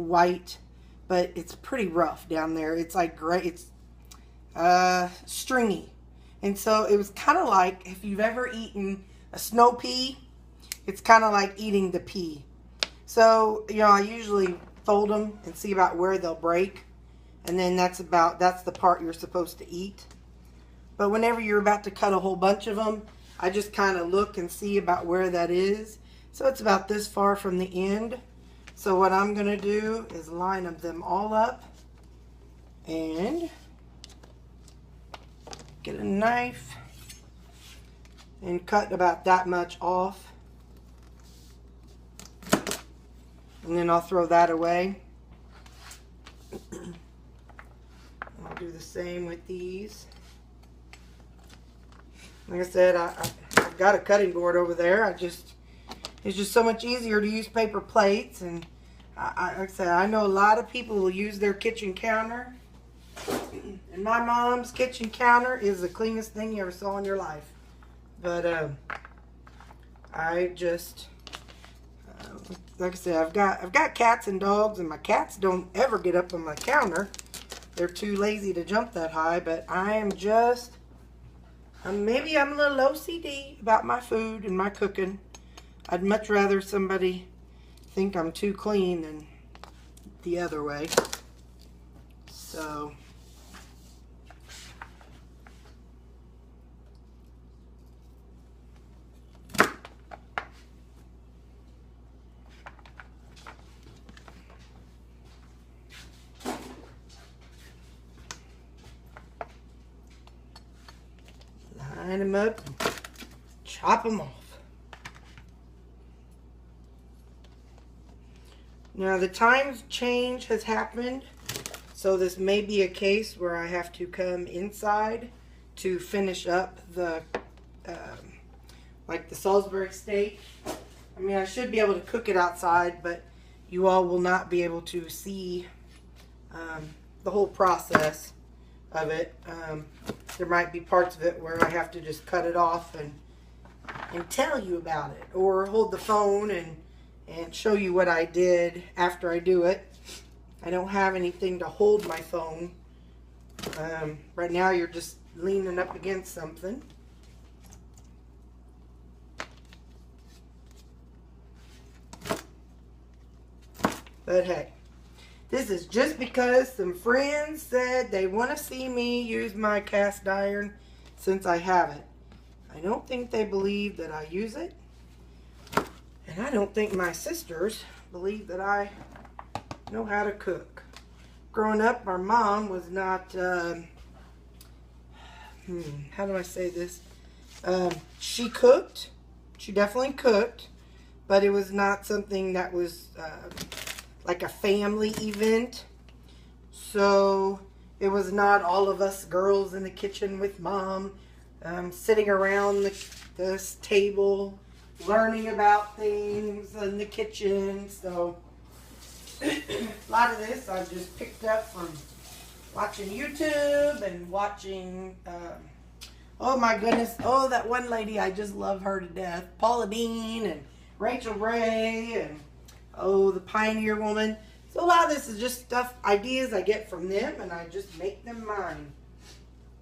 white, but it's pretty rough down there. It's like gray, it's stringy. And so it was kind of like if you've ever eaten a snow pea, it's kind of like eating the pea. So, you know, I usually fold them and see about where they'll break. And then that's the part you're supposed to eat. But whenever you're about to cut a whole bunch of them, I just kind of look and see about where that is. So it's about this far from the end. So what I'm going to do is line them all up and get a knife and cut about that much off. And then I'll throw that away. I'll do the same with these. Like I said, I've got a cutting board over there. It's just so much easier to use paper plates. And like I said, I know a lot of people will use their kitchen counter. And my mom's kitchen counter is the cleanest thing you ever saw in your life. But I just, like I said, I've got cats and dogs, and my cats don't ever get up on my counter. They're too lazy to jump that high. But I am just, maybe I'm a little OCD about my food and my cooking. I'd much rather somebody think I'm too clean than the other way. So line them up and chop them off. Now the time change has happened, so this may be a case where I have to come inside to finish up the like the Salisbury steak. I mean, I should be able to cook it outside, but you all will not be able to see the whole process of it. There might be parts of it where I have to just cut it off and tell you about it, or hold the phone and show you what I did after I do it. I don't have anything to hold my phone. Right now you're just leaning up against something. But hey, this is just because some friends said they want to see me use my cast iron since I have it. I don't think they believe that I use it. And I don't think my sisters believe that I know how to cook. Growing up, our mom was not, how do I say this? She cooked. She definitely cooked. But it was not something that was like a family event. So it was not all of us girls in the kitchen with mom sitting around this table learning about things in the kitchen. So a lot of this I've just picked up from watching YouTube and watching oh my goodness, oh, that one lady, I just love her to death, Paula Dean and Rachel Ray, and oh, the Pioneer Woman. So a lot of this is just stuff, ideas I get from them, and I just make them mine,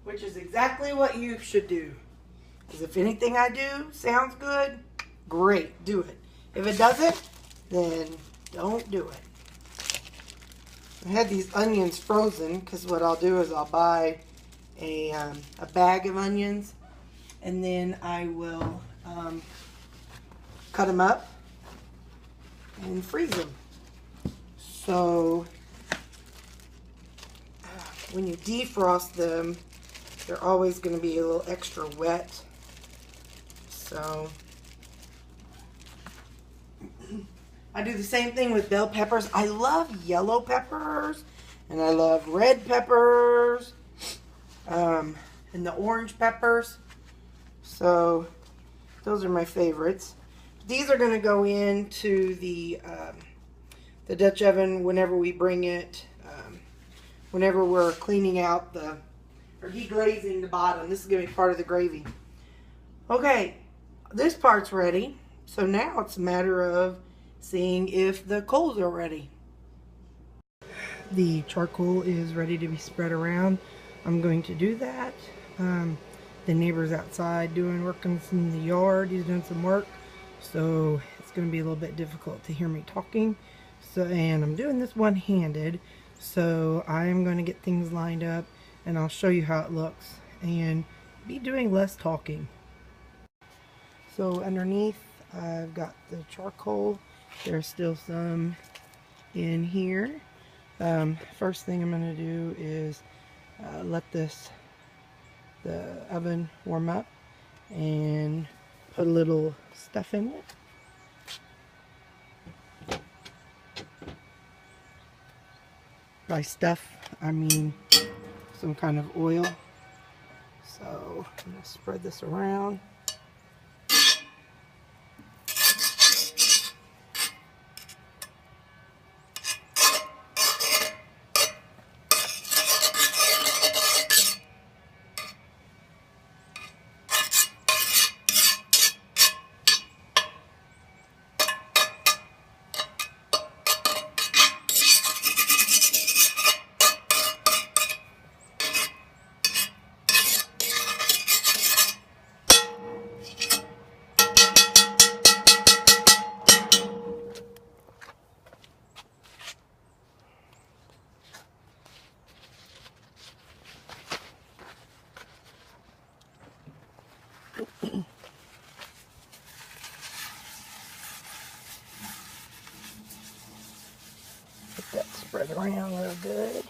which is exactly what you should do. Because if anything I do sounds good, great, do it. If it doesn't, then don't do it. I had these onions frozen because what I'll do is I'll buy a bag of onions, and then I will cut them up and freeze them. So when you defrost them, they're always going to be a little extra wet. So I do the same thing with bell peppers. I love yellow peppers, and I love red peppers, and the orange peppers. So those are my favorites. These are going to go into the Dutch oven whenever we bring it, whenever we're cleaning out or deglazing the bottom. This is going to be part of the gravy. Okay, this part's ready. So now it's a matter of seeing if the coals are ready. the charcoal is ready to be spread around, I'm going to do that. The neighbor's outside working in the yard. He's doing some work, so it's going to be a little bit difficult to hear me talking. So, and I'm doing this one-handed, so I'm going to get things lined up, and I'll show you how it looks, and be doing less talking. So underneath, I've got the charcoal. There's still some in here. First thing I'm going to do is let the oven warm up and put a little stuff in it. By stuff, I mean some kind of oil. So I'm going to spread this around. Get that spread around real good.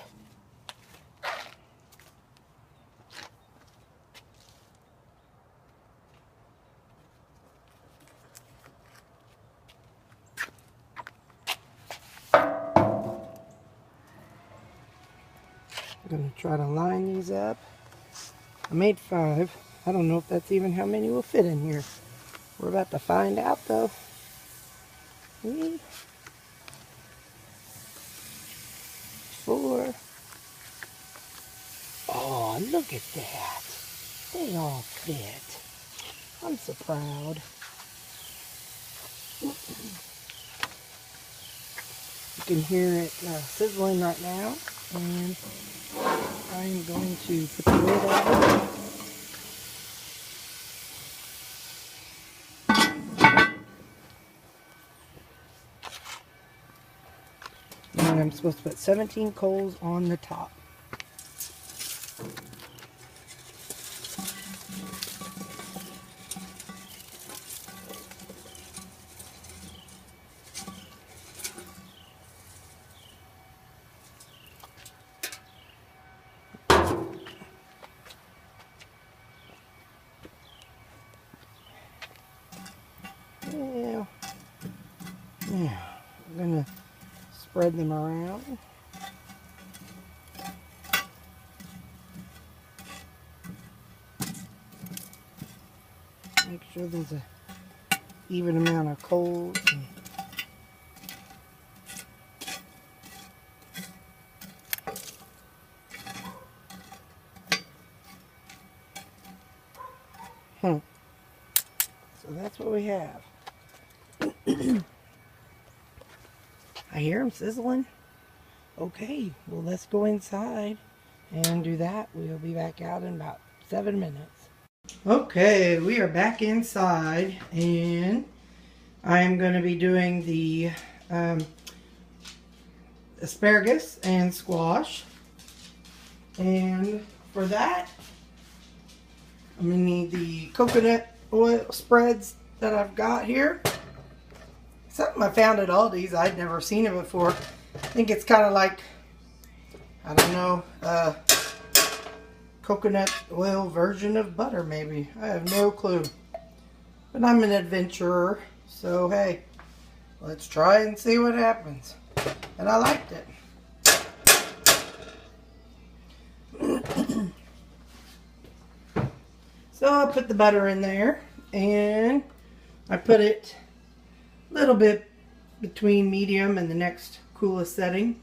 I'm going to try to line these up. I made 5. I don't know if that's even how many will fit in here. We're about to find out though. 4. Oh, look at that. They all fit. I'm so proud. You can hear it sizzling right now. And I'm going to put the lid on. And I'm supposed to put 17 coals on the top. Now, I'm going to spread them around. Make sure there's an even amount of coals. So that's what we have. I hear them sizzling. Okay, well let's go inside and do that. We'll be back out in about 7 minutes. Okay, we are back inside and I'm going to be doing the asparagus and squash. And for that, I'm going to need the coconut oil spreads that I've got here. Something I found at Aldi's. I'd never seen it before. I think it's kind of like, I don't know, coconut oil version of butter maybe. I have no clue. But I'm an adventurer, so hey, let's try and see what happens. And I liked it. So I put the butter in there and I put it a little bit between medium and the next coolest setting.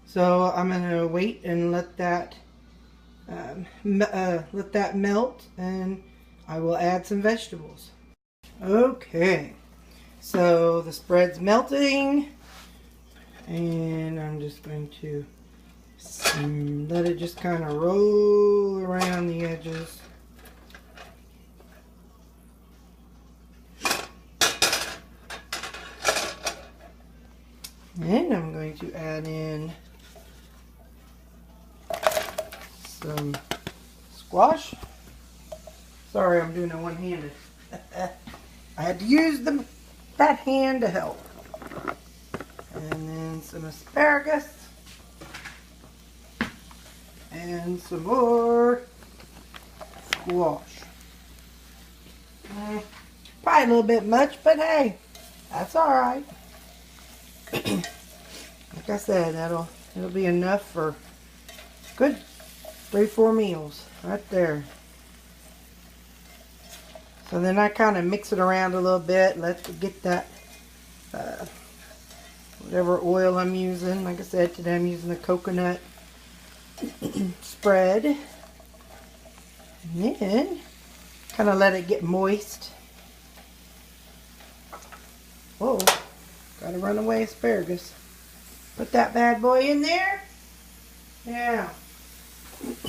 So I'm going to wait and let that melt, and I will add some vegetables. Okay, so the spread's melting, and I'm just going to And let it just kind of roll around the edges. And I'm going to add in some squash. Sorry, I'm doing it one-handed. I had to use that hand to help. And then some asparagus. And some more squash. Probably a little bit much, but hey, that's alright. Like I said, it'll be enough for good 3-4 meals right there. So then I kind of mix it around a little bit, let it get that whatever oil I'm using. Like I said, today I'm using the coconut spread. And then kind of let it get moist. Whoa, got a runaway asparagus. Put that bad boy in there. Yeah.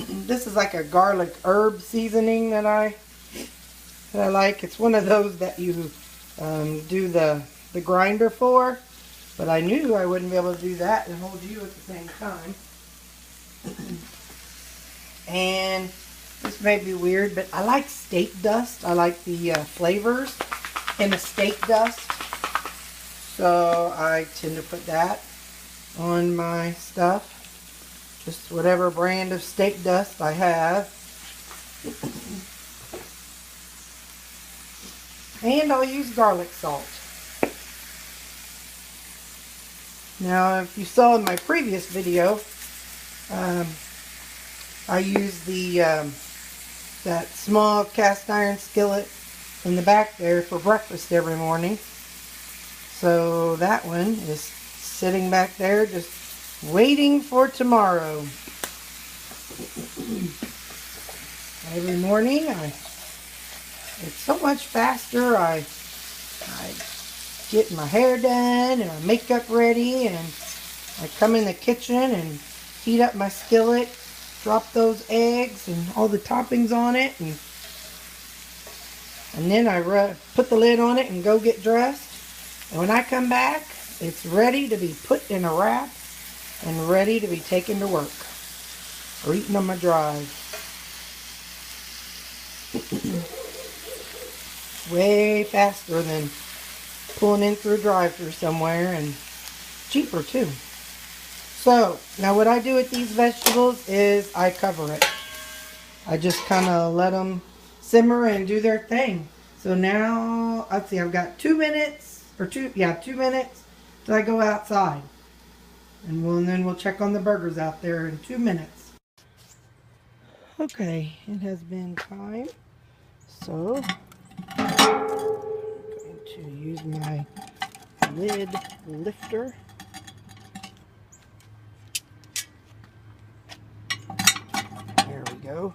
This is like a garlic herb seasoning that I like. It's one of those that you do the grinder for, but I knew I wouldn't be able to do that and hold you at the same time. And this may be weird, but I like steak dust. I like the flavors in the steak dust, so I tend to put that on my stuff. Just whatever brand of steak dust I have. And I'll use garlic salt. Now, if you saw in my previous video, I used that small cast iron skillet in the back there for breakfast every morning. So that one is sitting back there just waiting for tomorrow. Every morning it's so much faster. I get my hair done and my makeup ready, and I come in the kitchen and heat up my skillet, drop those eggs and all the toppings on it, and then I put the lid on it and go get dressed. And when I come back, it's ready to be put in a wrap and ready to be taken to work or eaten on my drive. Way faster than pulling in through a drive-thru somewhere, and cheaper too. So now what I do with these vegetables is I cover it. I just kind of let them simmer and do their thing. So now, let's see, I've got 2 minutes, or 2 minutes till I go outside. And then we'll check on the burgers out there in 2 minutes. Okay, it has been time. So I'm going to use my lid lifter. There we go.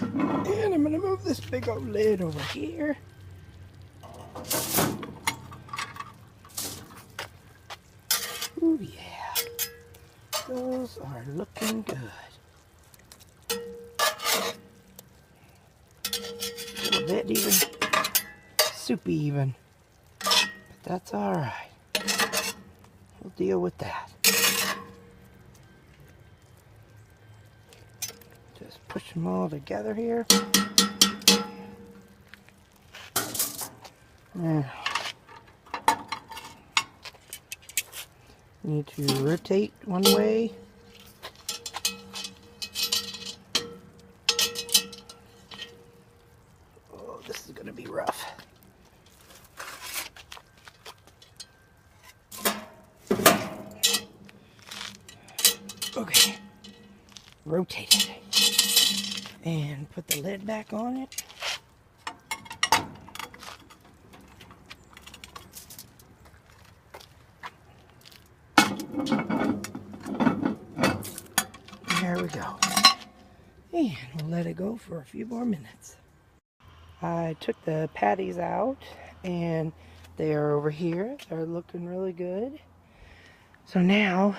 And I'm going to move this big old lid over here. Ooh, yeah. Those are looking good. A little bit even soupy even. But that's alright. We'll deal with that. Just push them all together here. Now, need to rotate one way. Oh, this is going to be rough. Okay, rotate it and put the lid back on it. There we go. And we'll let it go for a few more minutes. I took the patties out and they are over here. They're looking really good. So now